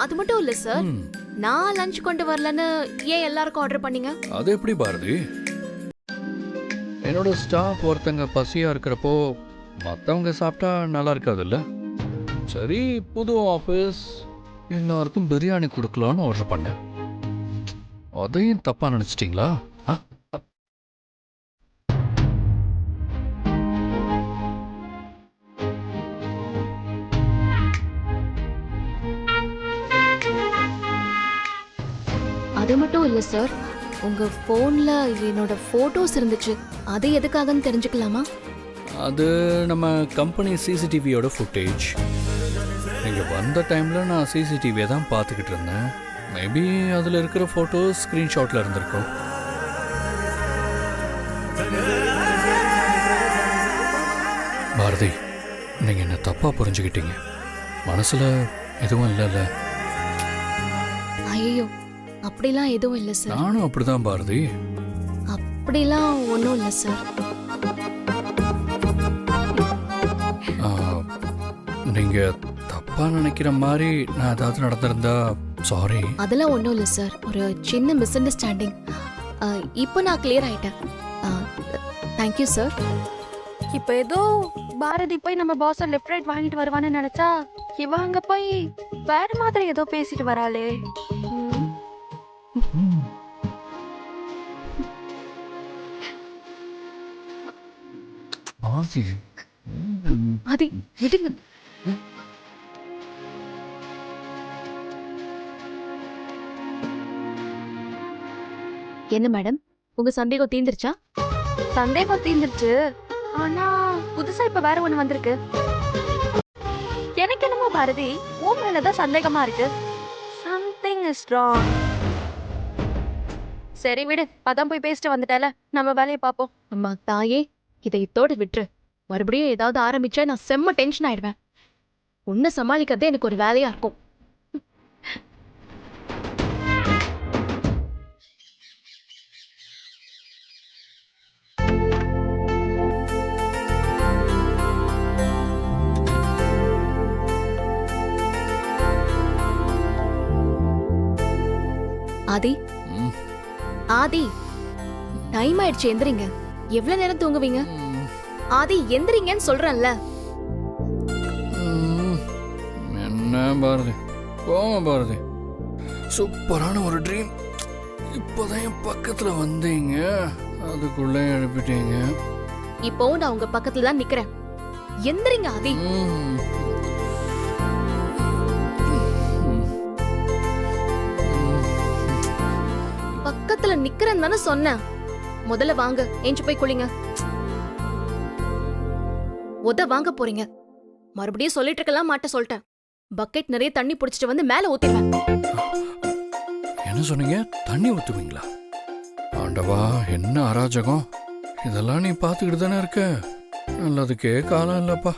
அது மட்டும் இல்ல சார், நான் லஞ்ச் கொண்டு வரலன்னு ஏன் எல்லாருக்கும் ஆர்டர் பண்ணீங்க? அது எப்படி பாரதி? என்னோட ஸ்டாஃப் ஒருத்தங்க பசியா இருக்கிறப்போ மற்றவங்க சாப்பிட்டா நல்லா இருக்காதுல்ல. சரி, புது ஆஃபீஸ், எல்லாருக்கும் பிரியாணி கொடுக்கலான்னு ஆர்டர் பண்ணேன். அதையும் தப்பா நினைச்சிட்டீங்களா? அது மட்டும் இல்ல சார், உங்க போன்ல என்னோட போட்டோஸ் இருந்துச்சு. அது எதுக்காகன்னு தெரிஞ்சுக்கலாமா? அது நம்ம கம்பெனி சிசிடிவியோட ஃபுட்டேஜ். நீங்கள் வந்த டைமில் நான் சிசிடிவியை தான் பார்த்துக்கிட்டு இருந்தேன். மேபி அதில் இருக்கிற ஃபோட்டோஸ் ஸ்க்ரீன்ஷாட்டில் இருந்திருக்கும். பாரதி, நீங்கள் என்ன தப்பாக புரிஞ்சுக்கிட்டீங்க. மனசில் எதுவும் இல்லைல்ல? ஐயோ, அப்படிலாம் எதுவும் இல்லை சார். நானும் அப்படிதான் பாரதி. அப்படிலாம் ஒன்றும் இல்லை சார். நீங்கள் தப்பாக நினைக்கிற மாதிரி நான் ஏதாவது நடந்திருந்தா சாரி. அதெல்லாம் ஒன்றும் இல்லை சார், ஒரு சின்ன மிஸ் அண்டர்ஸ்டாண்டிங். இப்போ நான் கிளியர் ஆயிட்டேன். Thank you sir. இப்போ ஏதோ பாரதி போய் நம்ம பாஸை லெஃப்ட் ரைட் வாங்கிட்டு வருவான்னு நினைச்சா இவ அங்க போய் வேற மாதிரி ஏதோ பேசிட்டு வராளே. ஆதி, விடுங்க. என்ன மேடம், உங்க சந்தேகம் தீந்துருச்சா? சந்தேகம் தீர்ந்துருச்சு, ஆனா புதுசா இப்ப வேற ஒண்ணு வந்திருக்கு. எனக்கு என்னமோ பாரதி உன் மேலதான் சந்தேகமா இருக்கு. Something is wrong. சரி விடு, அதான் போய் பேசிட்டு வந்துட்டால, நம்ம வேலையை பார்ப்போம். அம்மா தாயே, இதை இத்தோடு விட்டுரு. மறுபடியும் ஏதாவது ஆரம்பிச்சா நான் செம்ம டென்ஷன் ஆயிடுவேன். உன்னை சமாளிக்கிறதே எனக்கு ஒரு வேலையா இருக்கும். ஆதி, ஆதி, டைம் ஆயிடுச்சு, எந்திரிங்க. எவ்வளவு நேரம் தூங்குவீங்க? ஆதி, எந்திரிங்கன்னு சொல்றேன்ல. என்ன பாரதி, போங்க பாரதி. சூப்பரான ஒரு ட்ரீம். இப்போதான் என் பக்கத்துல வந்தீங்க, அதுக்குள்ள எழுப்பிட்டீங்க. இப்போவும் நான் உங்க பக்கத்துல தான் நிக்கிறேன். எந்திரிங்க ஆதி. பக்கத்துல நிக்கிறேன்னு தானே சொன்னேன். முதல்ல வாங்க, ஏஞ்சு போய் குளிங்க. உத வாங்க போறீங்க. மறுபடியும் சொல்லிட்டு இருக்கலாம் மாட்ட சொல்லிட்டேன். பக்கெட் நிறைய தண்ணி புடிச்சிட்டு வந்து மேல ஊத்திடுவேன். என்ன சொன்னீங்க? தண்ணி ஊத்துவீங்களா? ஆண்டவா, என்ன அராஜகம். இதெல்லாம் நீ பாத்துக்கிட்டு தானே இருக்க. நல்லதுக்கே காலம் இல்லப்பா.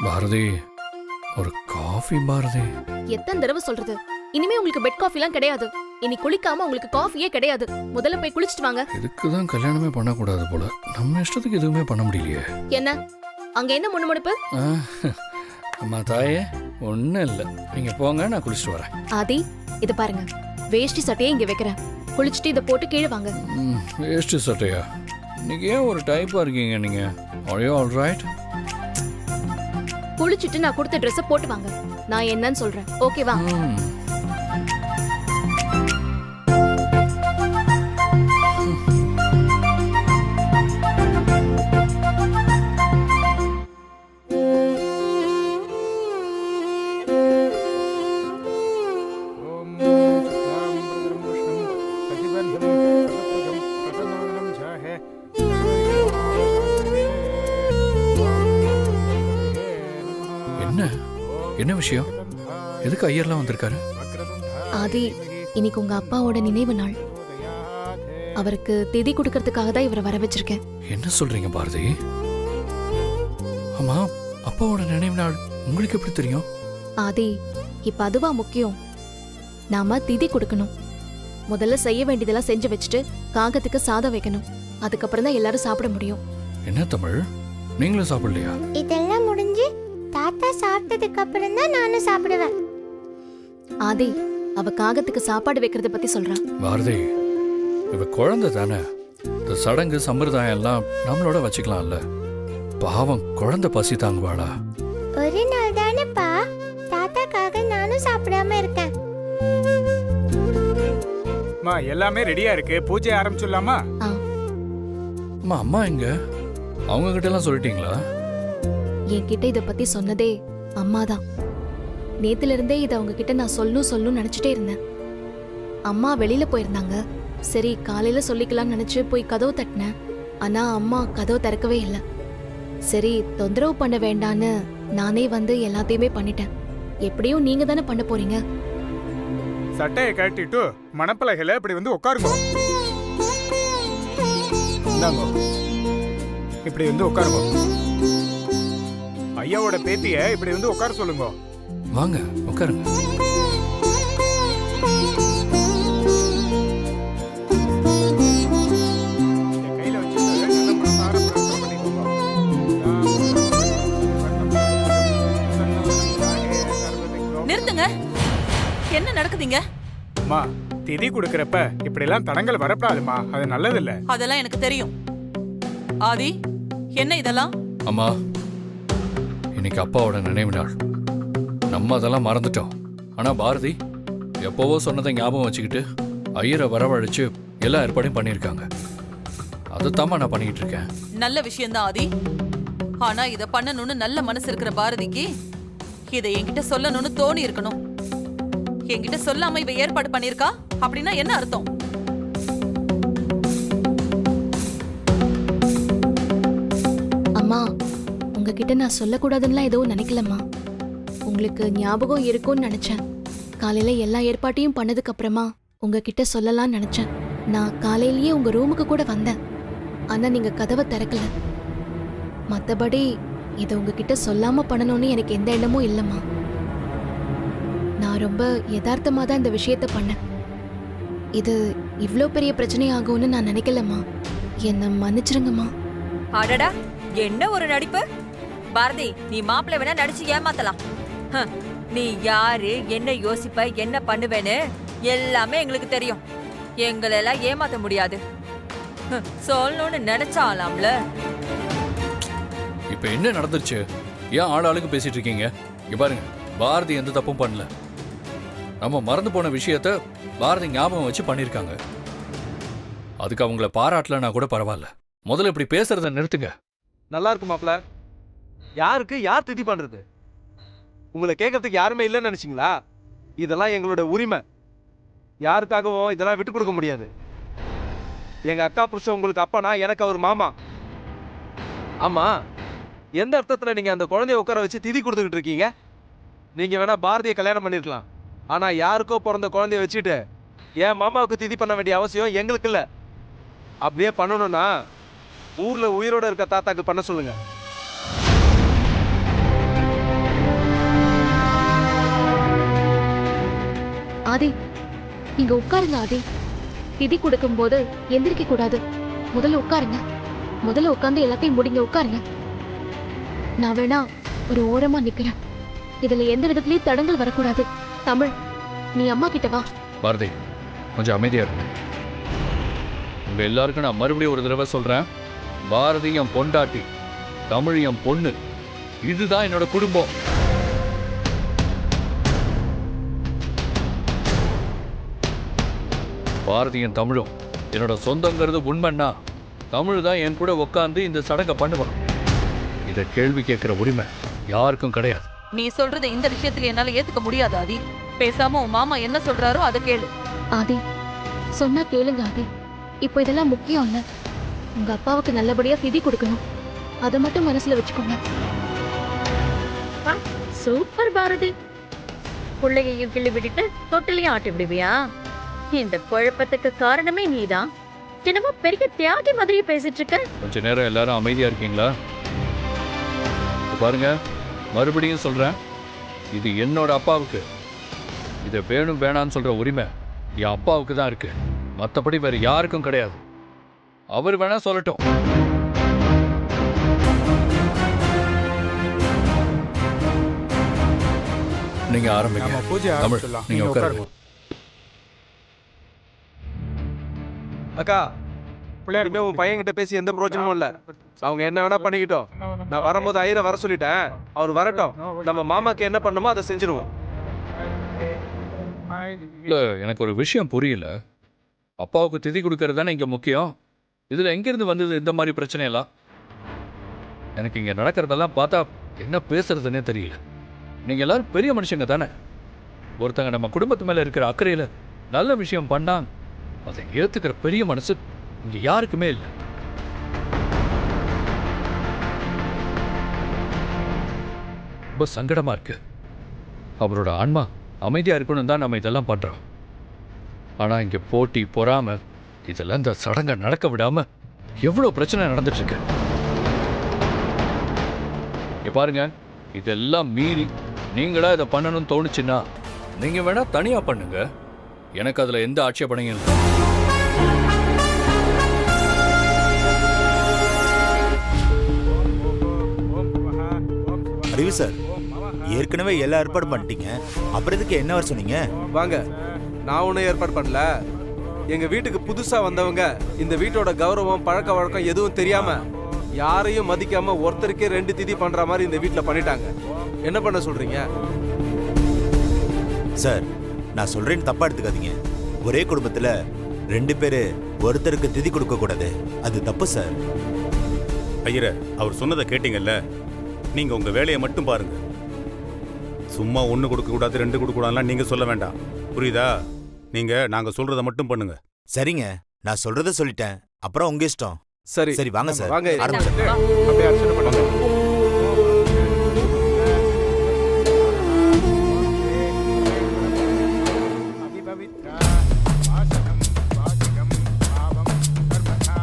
பாரதி, ஒரு காஃபி பாரதி. எத்தனை தடவை சொல்றது? இனிமே உங்களுக்கு பெட் காஃபி எல்லாம் கிடையாது. இனி குளிக்காம உங்களுக்கு காஃபியே கிடையாது. முதல்ல போய் குளிச்சிட்டு வாங்க. இதுக்குதான் கல்யாணமே பண்ணக்கூடாது போல. நம்ம இஷ்டத்துக்கு எதுவுமே பண்ண முடியலையே. என்ன அங்க என்ன முணுமுணுப்பு? அம்மா தாயே, ஒன்னும் இல்ல, நீங்க போங்க, நான் குளிச்சுட்டு வரேன். ஆதி, இது பாருங்க, வேஷ்டி சட்டையை இங்க வைக்கிறேன். குளிச்சுட்டு இதை போட்டு கீழே வாங்க. வேஷ்டி சட்டையா? இன்னைக்கு ஏன் ஒரு டைப்பா இருக்கீங்க நீங்க? Are you all right? குளிச்சுட்டு நான் கொடுத்த ட்ரெஸ் போட்டு வாங்க. நான் என்னன்னு சொல்றேன், ஓகேவா? என்ன விஷயம்? எதுக்கு ஐயர்லாம் வந்திருக்காரு? ஆதி, இன்னைக்கு உங்க அப்பாவோட நினைவு நாள். அவருக்கு திதி கொடுக்கறதுக்காக தான் இவரை வர வச்சிருக்கேன். என்ன சொல்றீங்க பாரதி? அம்மா, அப்பாவோட நினைவு நாள் உங்களுக்கு எப்படி தெரியும்? ஆதி, இப்ப அதுவா முக்கியம்? நாம திதி கொடுக்கணும். முதல்ல செய்ய வேண்டியதெல்லாம் செஞ்சு வச்சுட்டு காகத்துக்கு சாதம் வைக்கணும். அதுக்கப்புறம் தான் எல்லாரும் சாப்பிட முடியும். என்ன தமிழ், நீங்களும் சாப்பிடலையா? இதெல்லாம் முடிஞ்சு தாத்தா சாப்பிட்டதுக்கு அப்புறம் தான் நானும் சாப்பிடுவேன். ஆதி, அவ காகத்துக்கு சாப்பாடு வைக்கிறத பத்தி சொல்றான். பாரதி, இவ குழந்தை தானே. இந்த சடங்கு சம்பிரதாயம் எல்லாம் நம்மளோட வச்சுக்கலாம்ல. பாவம், குழந்தை பசி தாங்குவாளா? ஒரு நாள் தானேப்பா, தாத்தாக்காக நானும் சாப்பிடாம இருக்கேன். எல்லாமே ரெடியா இருக்கு, பூஜை ஆரம்பிச்சிடலாமா? அம்மா, அம்மா எங்க? அவங்க கிட்ட எல்லாம் சொல்லிட்டீங்களா? என்கிட்ட இத பத்தி சொன்னதே அம்மாதான். நேத்துல இருந்தே இத அவங்க கிட்ட நான் சொல்லணும் நினைச்சிட்டே இருந்தேன். அம்மா வெளியில போயிருந்தாங்க. சரி, காலையில சொல்லிக்கலாம்னு நினைச்சு போய் கதவு தட்டினேன். ஆனா அம்மா கதவு திறக்கவே இல்லை. சரி, தொந்தரவு பண்ண வேண்டான்னு நானே வந்து எல்லாத்தையுமே பண்ணிட்டேன். எப்படியும் நீங்க தானே பண்ண போறீங்க. சட்டையை கட்டிட்டு மணப்பலகையில இப்படி வந்து உட்காருங்க. இப்படி வந்து உட்காருங்க. ஐயாவோட பேத்திய இப்படி வந்து உட்கார சொல்லுங்க. வாங்க, உட்காருங்க. கையில வச்சு நிறுத்துங்க. என்ன நடக்குதுங்க? அம்மா, திதி கொடுக்கறப்ப இப்படி எல்லாம் தடங்கள் வரப்படாதுமா, அது நல்லது இல்ல. அதெல்லாம் எனக்கு தெரியும். ஆதி, என்ன இதெல்லாம்? அம்மா, இன்னைக்கு அப்பாவோட நினைவு நாள். நம்ம அதெல்லாம் மறந்துட்டோம். ஆனா பாரதி எப்போவோ சொன்னதை ஞாபகம் வச்சுக்கிட்டு ஐயரை வரவழைச்சு எல்லா ஏற்பாடையும் பண்ணியிருக்காங்க. அதைத்தாம்மா நான் பண்ணிக்கிட்டு இருக்கேன். நல்ல விஷயம்தான் ஆதி. ஆனா இத பண்ணணும்னு நல்ல மனசு இருக்கிற பாரதிக்கு இதை என்கிட்ட சொல்லணும்னு தோணி இருக்கணும். என்கிட்ட சொல்லாம இவ ஏற்பாடு பண்ணிருக்கா அப்படின்னா என்ன அர்த்தம்? அம்மா, உங்ககிட்ட நான் சொல்லக்கூடாதுன்னா எதுவும் நினைக்கலம்மா. உங்களுக்கு ஞாபகம் இருக்கும்னு நினைச்சேன். காலையில எல்லா ஏற்பாட்டையும் பண்ணதுக்கு அப்புறமா உங்ககிட்ட சொல்லலாம்னு நினைச்சேன். நான் காலையிலேயே உங்க ரூமுக்கு கூட வந்தேன். ஆனா நீங்க கதவை திறக்கல. மத்தபடி இதை உங்ககிட்ட சொல்லாம பண்ணணும்னு எனக்கு எந்த எண்ணமும் இல்லம்மா. நான் ரொம்ப யதார்த்தமா தான் இந்த விஷயத்த பண்ணேன். இது இவ்ளோ பெரிய பிரச்சனை ஆகும்னு நான் நினைக்கலம்மா. என்ன மன்னிச்சிருங்கம்மா. அடடா, என்ன ஒரு நடிப்பு! பாரதி, நீ மாப்பிள்ளை வேணா நடிச்சு ஏமாத்தலாம். நீ யாரு, என்ன யோசிப்ப, என்ன பண்ணுவேன்னு எல்லாமே எங்களுக்கு தெரியும். எங்களெல்லாம் ஏமாத்த முடியாது. சொல்லணும்னு நினைச்சாலாம்ல. இப்ப என்ன நடந்துருச்சு? ஏன் ஆளாளுக்கு பேசிட்டு இருக்கீங்க? இங்க பாருங்க, பாரதி எந்த தப்பும் பண்ணல. நம்ம மறந்து போன விஷயத்த பாரதி ஞாபகம் வச்சு பண்ணிருக்காங்க. அதுக்கு அவங்கள பாராட்டலன்னா கூட பரவாயில்ல. முதல்ல இப்படி பேசுறத நிறுத்துங்க. நல்லா இருக்கும் மாப்ள. யாருக்கு யார் திதி பண்றது? உங்களை கேட்கறதுக்கு யாருமே இல்லைன்னு நினைச்சீங்களா? இதெல்லாம் எங்களோட உரிமை. யாருக்காகவும் இதெல்லாம் விட்டு கொடுக்க முடியாது. எங்க அக்கா புருஷன் உங்களுக்கு அப்பனா, எனக்கு அவர் மாமா. ஆமா, எந்த அர்த்தத்துல நீங்க அந்த குழந்தைய உட்கார வச்சு திதி கொடுத்துக்கிட்டு இருக்கீங்க? நீங்க வேணா பாரதியை கல்யாணம் பண்ணிருக்கலாம். ஆனா யாருக்கோ பிறந்த குழந்தைய வச்சுட்டு என் மாமாவுக்கு திதி பண்ண வேண்டிய அவசியம் எங்களுக்கு இல்லை. அப்படியே பண்ணணும்னா ஊர்ல உயிரோட இருக்க தாத்தாக்கு பண்ண சொல்லுங்க. ஆதி, நீங்க உட்காருங்க. ஆதி, திதி கொடுக்கும் போது எந்திரிக்க கூடாது. முதல்ல உட்காருங்க. முதல்ல உட்கார்ந்து எல்லாத்தையும் முடிங்க. உட்காருங்க. நான் வேணா ஒரு ஓரமா நிக்கிறேன். இதுல எந்த விதத்திலயும் தடங்கள் வரக்கூடாது. தமிழ், நீ அம்மா கிட்ட வா. பாரதி, கொஞ்சம் அமைதியா இருக்கு. உங்க எல்லாருக்கும் நான் மறுபடியும் ஒரு தடவை சொல்றேன். பாரதி என் பொண்டாட்டி, தமிழ் என் பொண்ணு. இதுதான் என்னோட குடும்பம். பாரதியும் தமிழும் என்னோட சொந்தங்கிறது உண்மைன்னா தமிழ் தான் என் கூட உட்காந்து இந்த சடங்கை பண்ணுவான். இதை கேள்வி கேட்கிற உரிமை யாருக்கும் கிடையாது. நீ சொல்றதை இந்த விஷயத்துல என்னால ஏத்துக்க முடியாது ஆதி. பேசாம உன் மாமா என்ன சொல்றாரோ அதை கேளு. ஆதி, சொன்னா கேளுங்க. ஆதி, இப்போ இதெல்லாம் முக்கியம் இல்ல. உங்க அப்பாவுக்கு நல்லபடியா திதி கொடுக்கணும். அதை மட்டும் மனசுல வச்சுக்கோங்க. சூப்பர் பாரதி, பிள்ளையையும் கிள்ளி விட்டுட்டு தொட்டிலையும் ஆட்டி விடுவியா? இந்த குழப்பத்துக்கு காரணமே நீதான். என்னமோ பெரிய தியாகி மாதிரி பேசிட்டு இருக்க. கொஞ்ச நேரம் எல்லாரும் அமைதியா இருக்கீங்களா? பாருங்க, மறுபடியும் சொல்றேன், இது என்னோட அப்பாவுக்கு. இதை வேணும் வேணான்னு சொல்ற உரிமை என் அப்பாவுக்கு தான் இருக்கு. மற்றபடி வேற யாருக்கும் கிடையாது. அவர் வேணா சொல்லட்டும். நீங்க ஆரம்பிங்க. நம்ம பூஜை தமிழ், ஆரம்பிச்சிடலாம். நீங்க நீங்க உட்காருங்க. அக்கா பிள்ளையார் இனிமே உன் பையன்கிட்ட பேசி எந்த பிரயோஜனமும் இல்ல. அவங்க என்ன வேணா பண்ணிக்கிட்டோம். நான் வரும்போது ஐயரை வர சொல்லிட்டேன். அவர் வரட்டும். நம்ம மாமாக்கு என்ன பண்ணணுமோ அதை செஞ்சிருவோம். இல்ல, எனக்கு ஒரு விஷயம் புரியல. அப்பாவுக்கு திதி கொடுக்கறது தானே இங்க முக்கியம். இதுல எங்கிருந்து வந்தது இந்த மாதிரி பிரச்சனையெல்லாம்? எனக்கு இங்க நடக்கிறதெல்லாம் பார்த்தா என்ன பேசுறதுன்னே தெரியல. நீங்க எல்லாரும் பெரிய மனுஷங்க தானே. ஒருத்தங்க நம்ம குடும்பத்து மேல இருக்கிற அக்கறையில நல்ல விஷயம் பண்ணா அதை ஏத்துக்கிற பெரிய மனசு இங்க யாருக்குமே இல்லை. ரொம்ப சங்கடமா இருக்கு. அவரோட ஆன்மா அமைதியா இருக்கணும் தான் நம்ம இதெல்லாம் பண்றோம். ஆனா இங்க போட்டி பொறாம இதெல்லாம் இந்த சடங்கை நடக்க விடாம எவ்வளவு பிரச்சனை நடந்துட்டு இருக்கு. இங்க பாருங்க, இதெல்லாம் மீறி நீங்களா இதை பண்ணணும்னு தோணுச்சுன்னா நீங்க வேணா தனியா பண்ணுங்க. எனக்கு அதுல எந்த ஆட்சேபனையும் இல்லை. அறிவு சார், ஏற்கனவே எல்லா ஏற்பாடும் பண்ணிட்டீங்க. அப்புறம் எதுக்கு என்ன வர சொன்னீங்க? வாங்க, நான் ஒன்றும் ஏற்பாடு பண்ணல. எங்க வீட்டுக்கு புதுசா வந்தவங்க இந்த வீட்டோட கௌரவம் பழக்க வழக்கம் எதுவும் தெரியாம யாரையும் மதிக்காம ஒருத்தருக்கே 2 திதி பண்ற மாதிரி இந்த வீட்டுல பண்ணிட்டாங்க. என்ன பண்ண சொல்றீங்க? சார், நான் சொல்றேன்னு தப்பா எடுத்துக்காதீங்க. ஒரே குடும்பத்துல 2 பேரு ஒருத்தருக்கு திதி கொடுக்க கூடாது. அது தப்பு சார். ஐயரே, அவர் சொன்னதை கேட்டீங்கல்ல. நீங்க உங்க வேலையை மட்டும் பாருங்க. சும்மா 1 கொடுக்க கூடாது 2 கொடுக்க கூடாதுலாம் நீங்க சொல்ல வேண்டாம். புரியுதா? நீங்க நாங்க சொல்றதை மட்டும் பண்ணுங்க. சரிங்க, நான் சொல்றத சொல்லிட்டேன். அப்புறம் உங்க இஷ்டம். சரி சரி, வாங்க சார். வாங்க. ஆரம்பிச்சிடலாம். அப்படியே அர்ச்சனை பண்ணுங்க. அதிபவித்ரா வாசகம் வாசிகம் பாவம் கர்மதா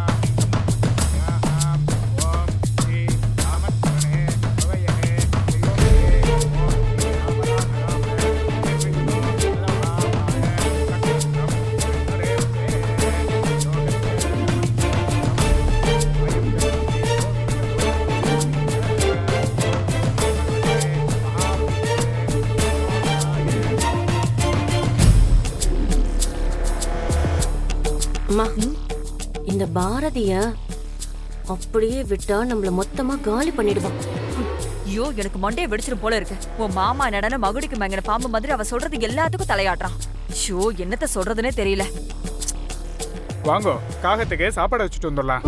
ஞாஹாம் ஓம் ஸ்ரீ ராமத்வனே பவயனே தியோமே ஓம் ஸ்ரீ ராமநாமநாமனே நிர்விக்னோ நிலமாமாய சக்திஸ்ரம் சுந்தரேசே அம்மா, இந்த பாரதிய அப்படியே விட்டா நம்மள மொத்தமா காலி பண்ணிடுவான். ஐயோ, எனக்கு மண்டையை வெடிச்சிரும் போல இருக்கு. உன் மாமா நடன மகுடிக்கு மங்கின பாம்பு மாதிரி அவ சொல்றது எல்லாத்துக்கும் தலையாட்டுறான். ஐயோ, என்னத்த சொல்றதுன்னே தெரியல. வாங்கோ, காகத்துக்கு சாப்பாடு வச்சுட்டு வந்துடலாம்.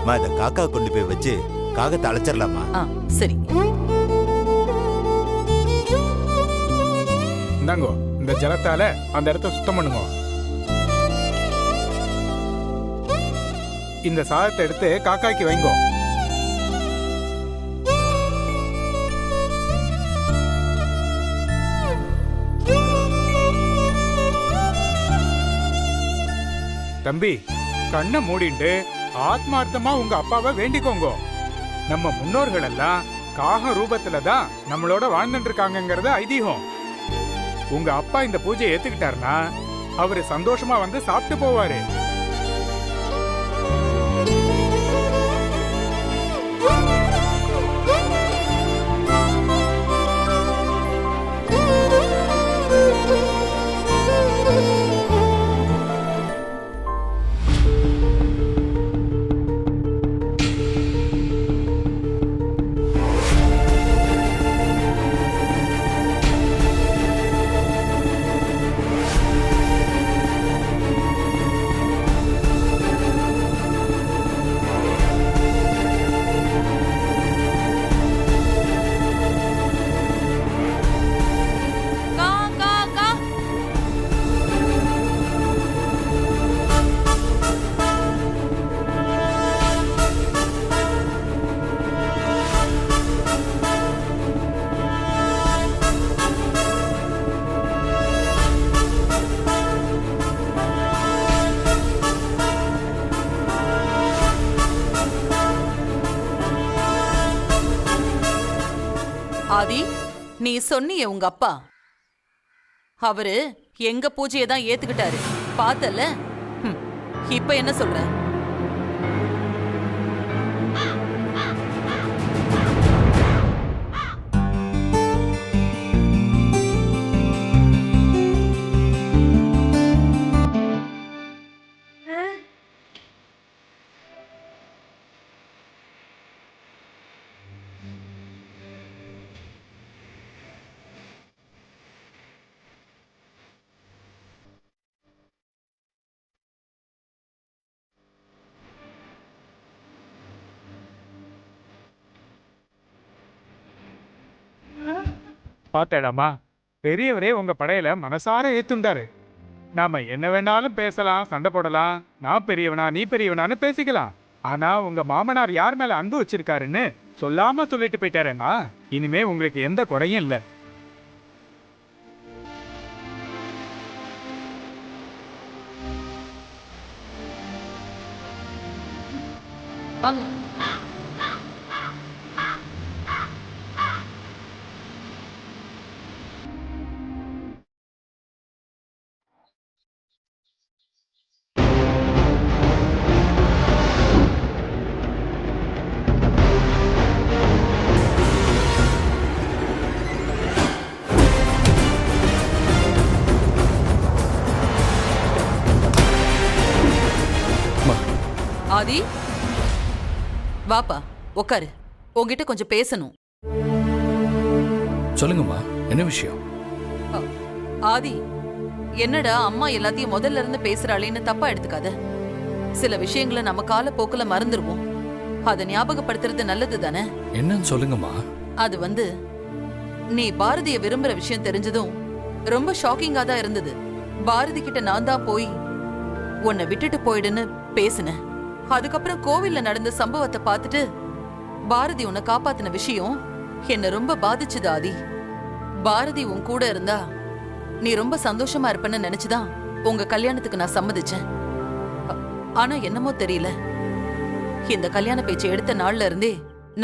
அம்மா, இதை காக்கா கொண்டு போய் வச்சு காகத்தை அழைச்சிடலாமா? சரி. இந்தாங்கோ, இந்த ஜலத்தால அந்த இடத்த சுத்தம் பண்ணுங்க. இந்த சாதத்தை எடுத்து காக்காய்க்கு வைங்கோ. தம்பி, கண்ணை மூடிண்டு ஆத்மார்த்தமா உங்க அப்பாவை வேண்டிக்கோங்க. நம்ம முன்னோர்கள் எல்லாம் காக ரூபத்துல தான் நம்மளோட வாழ்ந்துட்டு இருக்காங்கிறது ஐதீகம். உங்க அப்பா இந்த பூஜையை ஏத்துக்கிட்டாருன்னா அவரு சந்தோஷமா வந்து சாப்பிட்டு போவாரு. ஆதி, நீ சொன்னியே உங்க அப்பா, அவரு எங்க பூஜையை தான் ஏத்துக்கிட்டாரு பார்த்தல. இப்ப என்ன சொல்ற? பார்த்தேடாமா, பெரியவரே உங்க படையில மனசார ஏத்துண்டாரு. நாம என்ன வேணாலும் பேசலாம், சண்டை போடலாம், நான் பெரியவனா நீ பெரியவனான்னு பேசிக்கலாம். ஆனா உங்க மாமனார் யார் மேல அன்பு வச்சிருக்காருன்னு சொல்லாம சொல்லிட்டு போயிட்டாருன்னா இனிமே உங்களுக்கு எந்த குறையும் இல்லை. வாங்க. ஆதி, வாப்பா உட்காரு. உன்கிட்ட கொஞ்சம் பேசணும். சொல்லுங்கம்மா, என்ன விஷயம்? ஆதி, என்னடா அம்மா எல்லாத்தையும் முதல்ல இருந்து பேசுறாளேன்னு தப்பா எடுத்துக்காத. சில விஷயங்களை நம்ம காலப்போக்குல மறந்துடுவோம். அதை ஞாபகப்படுத்துறது நல்லது தானே? என்னன்னு சொல்லுங்கம்மா. அது நீ பாரதிய விரும்புற விஷயம் தெரிஞ்சதும் ரொம்ப ஷாக்கிங்கா தான் இருந்தது. பாரதி கிட்ட நான் தான் போய் உன்னை விட்டுட்டு போயிடுன்னு பேசினேன். அதுக்கப்புறம் கோவில்ல நடந்த சம்பவத்தை பார்த்துட்டு பாரதி உன்னை காப்பாத்தின விஷயம் என்ன ரொம்ப பாதிச்சுது ஆதி. பாரதி உன் கூட இருந்தா நீ ரொம்ப சந்தோஷமா இருப்பன்னு நினைச்சுதான் உங்க கல்யாணத்துக்கு நான் சம்மதிச்சேன். ஆனா என்னமோ தெரியல, இந்த கல்யாண பேச்சு எடுத்த நாள்ல இருந்தே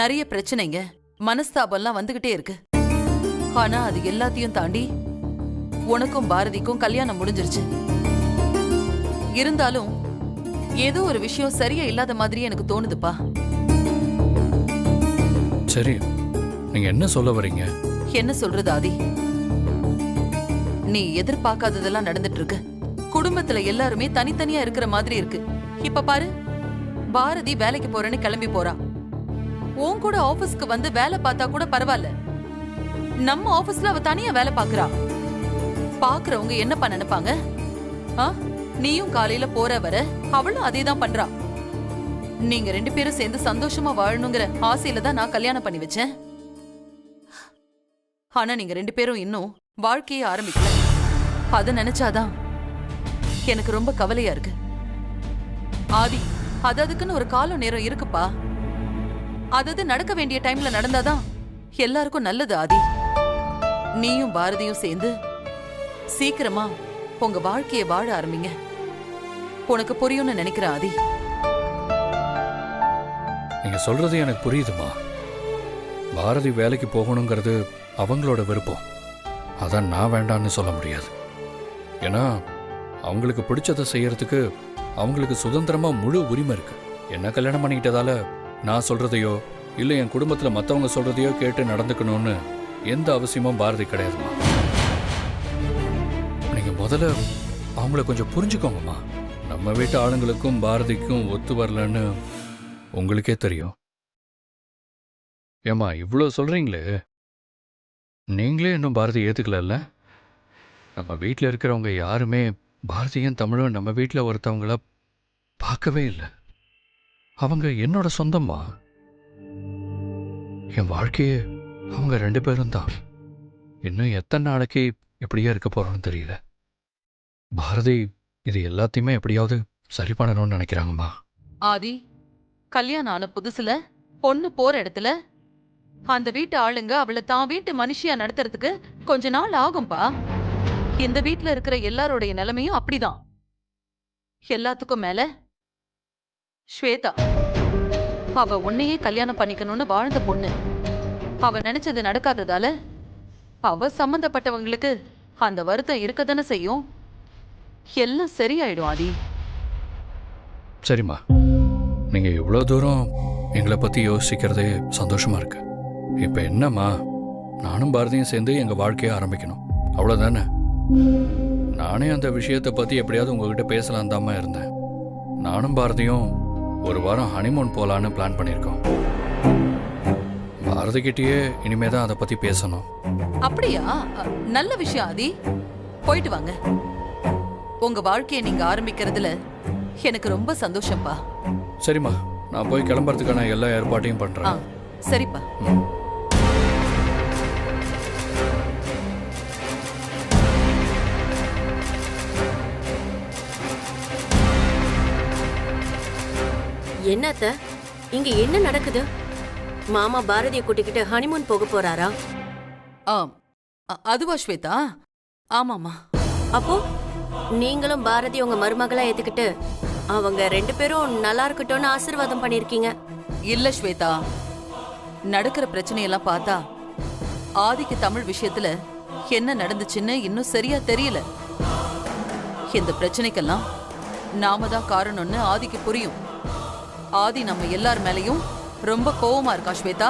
நிறைய பிரச்சனைங்க, மனஸ்தாபம்லாம் வந்துகிட்டே இருக்கு. ஆனா அது எல்லாத்தையும் தாண்டி உனக்கும் பாரதிக்கும் கல்யாணம் முடிஞ்சிருச்சு. இருந்தாலும் ஏதோ ஒரு விஷயம் சரியா இல்லாத மாதிரி எனக்கு தோணுதுப்பா. சரி, நீங்க என்ன சொல்ல வரீங்க? என்ன சொல்றது ஆதி, நீ எதிர்பார்க்காததெல்லாம் நடந்துட்டு இருக்கு. குடும்பத்துல எல்லாருமே தனித்தனியா இருக்கிற மாதிரி இருக்கு. இப்ப பாரு, பாரதி வேலைக்கு போறேன்னு கிளம்பி போறா. உன் கூட ஆபீஸ்க்கு வந்து வேலை பார்த்தா கூட பரவாயில்ல, நம்ம ஆபீஸ்ல அவ தனியா வேலை பாக்குறா. பாக்குறவங்க என்னப்பா நினைப்பாங்க? நீயும் காலையில போற வர அவளும் அதேதான் பண்றா. நீங்க 2 பேரும் சேர்ந்து சந்தோஷமா வாழணுங்கிற ஆசையில தான் நான் கல்யாணம் பண்ணி வச்சேன். ஆனா நீங்க 2 பேரும் இன்னும் வாழ்க்கையை ஆரம்பிக்கல. அத நினைச்சாதான் எனக்கு ரொம்ப கவலையா இருக்கு ஆதி. அதுக்குன்னு ஒரு காலம் நேரம் இருக்குப்பா. அது நடக்க வேண்டிய டைம்ல நடந்தாதான் எல்லாருக்கும் நல்லது ஆதி. நீயும் பாரதியும் சேர்ந்து சீக்கிரமா உங்க வாழ்க்கையை வாழ ஆரம்பிங்க. உனக்கு புரியும்னு நினைக்கிற ஆதி. நீங்க சொல்றது எனக்கு புரியுதுமா. பாரதி வேலைக்கு போகணுங்கிறது அவங்களோட விருப்பம். அதான் நான் வேண்டான்னு சொல்ல முடியாது. ஏன்னா அவங்களுக்கு பிடிச்சதை செய்யறதுக்கு அவங்களுக்கு சுதந்திரமா முழு உரிமை இருக்கு. என்ன கல்யாணம் பண்ணிக்கிட்டதால நான் சொல்றதையோ இல்லை என் குடும்பத்தில் மற்றவங்க சொல்றதையோ கேட்டு நடந்துக்கணும்னு எந்த அவசியமும் பாரதி கிடையாதுமா. நீங்க முதல்ல அவங்கள கொஞ்சம் புரிஞ்சுக்கோங்கம்மா. நம்ம வீட்டு ஆளுங்களுக்கும் பாரதிக்கும் ஒத்து வரலன்னு உங்களுக்கே தெரியும். ஏம்மா இவ்வளோ சொல்றீங்களே, நீங்களே இன்னும் பாரதி ஏத்துக்கல. நம்ம வீட்டில் இருக்கிறவங்க யாருமே பாரதியும் தமிழும் நம்ம வீட்டில் ஒருத்தவங்கள பார்க்கவே இல்லை. அவங்க என்னோட சொந்தம்மா. என் வாழ்க்கையே அவங்க 2 பேரும் தான். இன்னும் எத்தனை நாளைக்கு எப்படியா இருக்க போறோம்னு தெரியல. பாரதி இது எல்லாத்தையுமே எப்படியாவது சரி பண்ணணும்னு நினைக்கிறாங்கம்மா. ஆதி, கல்யாணம் ஆன புதுசுல பொண்ணு போற இடத்துல அந்த வீட்டு ஆளுங்க அவளை தான் வீட்டு மனுஷியா நடத்துறதுக்கு கொஞ்ச நாள் ஆகும்பா. இந்த வீட்டுல இருக்கிற எல்லாருடைய நிலைமையும் அப்படிதான். எல்லாத்துக்கும் மேல ஸ்வேதா, அவ உன்னையே கல்யாணம் பண்ணிக்கணும்னு வாழ்ந்த பொண்ணு. அவ நினைச்சது நடக்காததால அவ சம்பந்தப்பட்டவங்களுக்கு அந்த வருத்தம் இருக்கதானே செய்யும். எல்லாம் சரியாயிடும் ஆதி. சரிம்மா, நீங்க இவ்வளோ தூரம் எங்களை பத்தி யோசிக்கிறதே சந்தோஷமா இருக்கு. இப்ப என்னம்மா, நானும் பாரதியும் சேர்ந்து எங்க வாழ்க்கையை ஆரம்பிக்கணும், அவ்வளவுதானே? நானே அந்த விஷயத்தை பத்தி எப்படியாவது உங்ககிட்ட பேசலாம் தாம்மா இருந்தேன். நானும் பாரதியும் ஒரு வாரம் ஹனிமூன் போலான்னு பிளான் பண்ணியிருக்கோம். பாரதிக்கிட்டேயே இனிமே தான் அதை பத்தி பேசணும். அப்படியா? நல்ல விஷயம் ஆதி, போயிட்டு வாங்க. உங்க வாழ்க்கையை நீங்க ஆரம்பிக்கிறதுல எனக்கு ரொம்ப சந்தோஷம்பா. சரிம்மா, நான் போய் கிளம்புறதுக்கான எல்லா ஏற்பாட்டையும் பண்றேன். சரிப்பா. என்னத்த இங்க என்ன நடக்குது? மாமா பாரதியை கூட்டிக்கிட்டு ஹனிமூன் போக போறாரா? அதுவா ஸ்வேதா? ஆமாமா. அப்போ நீங்களும் பாரதி உங்க மருமகளா ஏத்துக்கிட்டு அவங்க 2 பேரும் நல்லா இருக்கட்டும்னு ஆசீர்வாதம் பண்ணிருக்கீங்க. இல்ல ஸ்வேதா, நடக்கிற பிரச்சனையெல்லாம் பார்த்தா ஆதிக்கு தமிழ் விஷயத்துல என்ன நடந்துச்சுன்னு இன்னும் சரியா தெரியல. இந்த பிரச்சனைக்கெல்லாம் நாம தான் காரணம்னு ஆதிக்கு புரியும். ஆதி நம்ம எல்லார் மேலயும் ரொம்ப கோவமா இருக்கா ஸ்வேதா.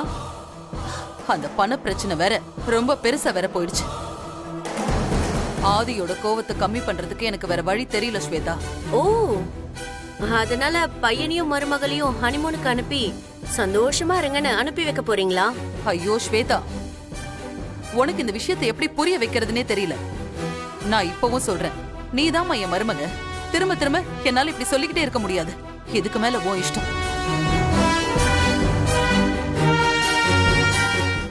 அந்த பண பிரச்சனை வேற ரொம்ப பெருசா வேற போயிடுச்சு. ஆதியோட கோவத்தை கம்மி பண்றதுக்கு எனக்கு வேற வழி தெரியல ஸ்வேதா. ஓ, அதனால பையனையும் மருமகளையும் ஹனிமூனுக்கு அனுப்பி சந்தோஷமா இருங்கன்னு அனுப்பி வைக்க போறீங்களா? ஐயோ ஸ்வேதா, உனக்கு இந்த விஷயத்தை எப்படி புரிய வைக்கிறதுனே தெரியல. நான் இப்பவும் சொல்றேன், நீதாம்மா என் மருமக. திரும்ப திரும்ப என்னால இப்படி சொல்லிக்கிட்டே இருக்க முடியாது. இதுக்கு மேல உன் இஷ்டம்.